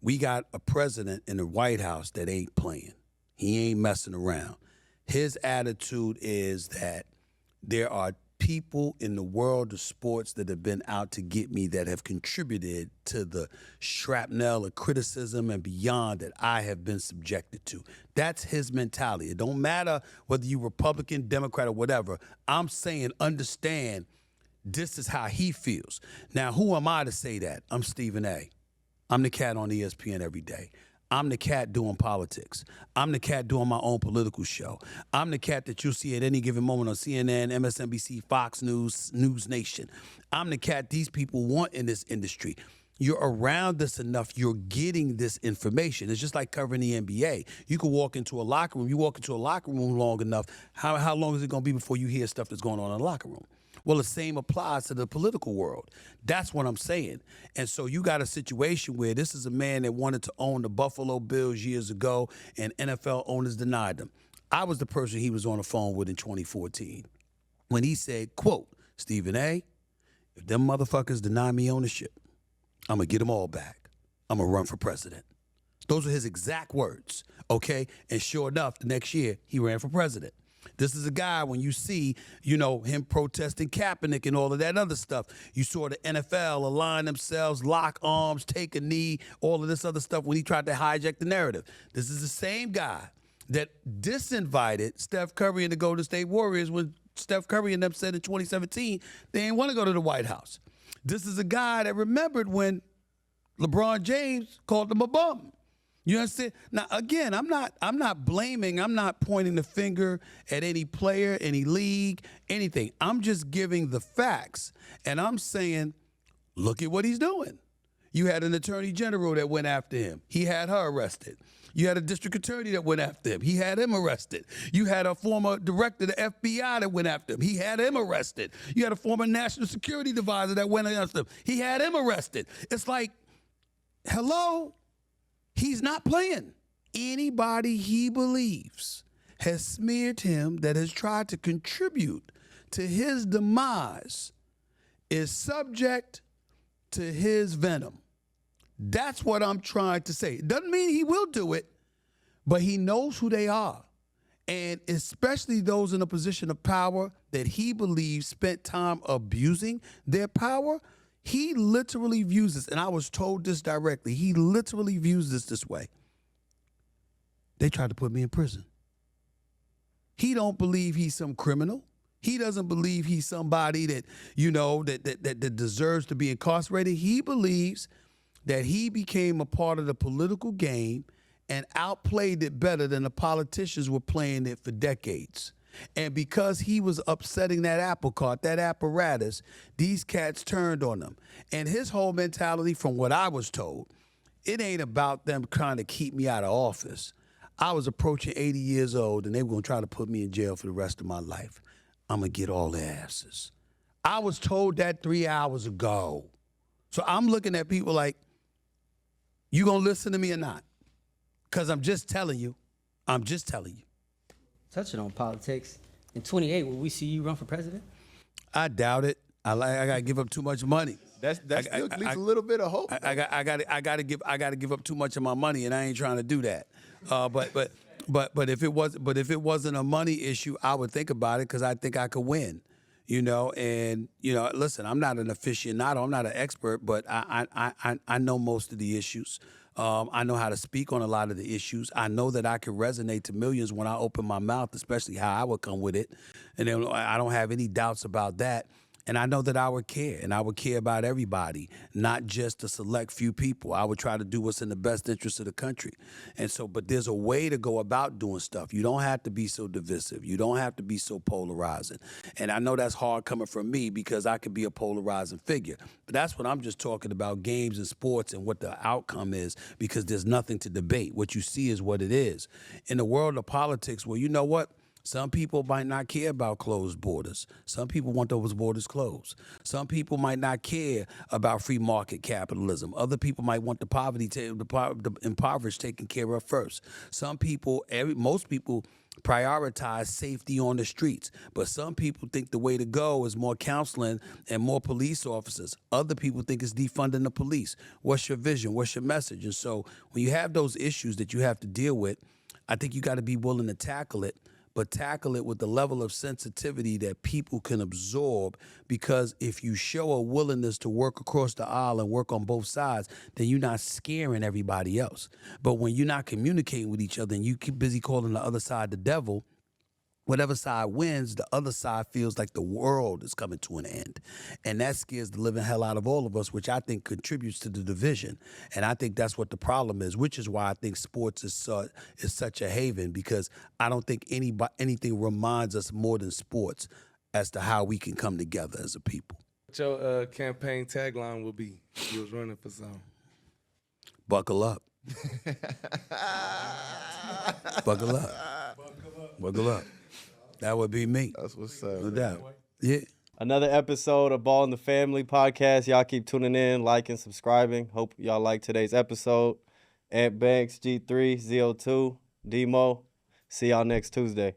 we got a president in the White House that ain't playing. He ain't messing around. His attitude is that there are people in the world of sports that have been out to get me that have contributed to the shrapnel of criticism and beyond that I have been subjected to. That's his mentality. It don't matter whether you Republican, Democrat, or whatever. I'm saying understand this is how he feels. Now, who am I to say that? I'm Stephen A. I'm the cat on ESPN every day. I'm the cat doing politics. I'm the cat doing my own political show. I'm the cat that you'll see at any given moment on CNN, MSNBC, Fox News, News Nation. I'm the cat these people want in this industry. You're around this enough, you're getting this information. It's just like covering the NBA. You can walk into a locker room. You walk into a locker room long enough, how long is it going to be before you hear stuff that's going on in the locker room? Well, the same applies to the political world. That's what I'm saying. And so you got a situation where this is a man that wanted to own the Buffalo Bills years ago, and NFL owners denied them. I was the person he was on the phone with in 2014 when he said, quote, Stephen A., if them motherfuckers deny me ownership, I'm going to get them all back. I'm going to run for president. Those are his exact words, okay? And sure enough, the next year, he ran for president. This is a guy, when you see, him protesting Kaepernick and all of that other stuff, you saw the NFL align themselves, lock arms, take a knee, all of this other stuff when he tried to hijack the narrative. This is the same guy that disinvited Steph Curry and the Golden State Warriors when Steph Curry and them said in 2017 they didn't want to go to the White House. This is a guy that remembered when LeBron James called him a bum. You understand? Now, again, I'm not blaming, I'm not pointing the finger at any player, any league, anything. I'm just giving the facts, and I'm saying, look at what he's doing. You had an attorney general that went after him. He had her arrested. You had a district attorney that went after him. He had him arrested. You had a former director of the FBI that went after him. He had him arrested. You had a former national security advisor that went after him. He had him arrested. It's like, hello? He's not playing. Anybody he believes has smeared him, that has tried to contribute to his demise, is subject to his venom. That's what I'm trying to say. It doesn't mean he will do it, but he knows who they are. And especially those in a position of power that he believes spent time abusing their power. He literally views this, and I was told this directly, he literally views this way. They tried to put me in prison. He don't believe he's some criminal. He doesn't believe he's somebody that, that deserves to be incarcerated. He believes that he became a part of the political game and outplayed it better than the politicians were playing it for decades. And because he was upsetting that apple cart, that apparatus, these cats turned on him. And his whole mentality, from what I was told, it ain't about them trying to keep me out of office. I was approaching 80 years old, and they were going to try to put me in jail for the rest of my life. I'm going to get all their asses. I was told that 3 hours ago. So I'm looking at people like, you going to listen to me or not? Because I'm just telling you. I'm just telling you. Touching on politics, in 28, will we see you run for president? I doubt it. I got to give up too much money. That's still at least a little bit of hope. I got to give up too much of my money, and I ain't trying to do that. But if it wasn't a money issue, I would think about it because I think I could win. Listen, I'm not an aficionado, I'm not an expert, but I know most of the issues. I know how to speak on a lot of the issues. I know that I can resonate to millions when I open my mouth, especially how I would come with it. And then I don't have any doubts about that. And I know that I would care, and I would care about everybody, not just a select few people. I would try to do what's in the best interest of the country. And so, but there's a way to go about doing stuff. You don't have to be so divisive. You don't have to be so polarizing. And I know that's hard coming from me because I could be a polarizing figure. But that's what I'm just talking about, games and sports and what the outcome is, because there's nothing to debate. What you see is what it is. In the world of politics, well, you know what? Some people might not care about closed borders. Some people want those borders closed. Some people might not care about free market capitalism. Other people might want the impoverished taken care of first. Most people prioritize safety on the streets. But some people think the way to go is more counseling and more police officers. Other people think it's defunding the police. What's your vision? What's your message? And so when you have those issues that you have to deal with, I think you got to be willing to tackle it, but tackle it with the level of sensitivity that people can absorb, because if you show a willingness to work across the aisle and work on both sides, then you're not scaring everybody else. But when you're not communicating with each other and you keep busy calling the other side the devil, whatever side wins, the other side feels like the world is coming to an end. And that scares the living hell out of all of us, which I think contributes to the division. And I think that's what the problem is, which is why I think sports is such a haven, because I don't think anything reminds us more than sports as to how we can come together as a people. What your campaign tagline will be if you was running for something? Buckle up. Buckle up. Buckle up. That would be me. That's what's up. No doubt. Yeah. Another episode of Ball in the Family podcast. Y'all keep tuning in, liking, subscribing. Hope y'all like today's episode. Ant Banks, G3, ZO2, Demo. See y'all next Tuesday.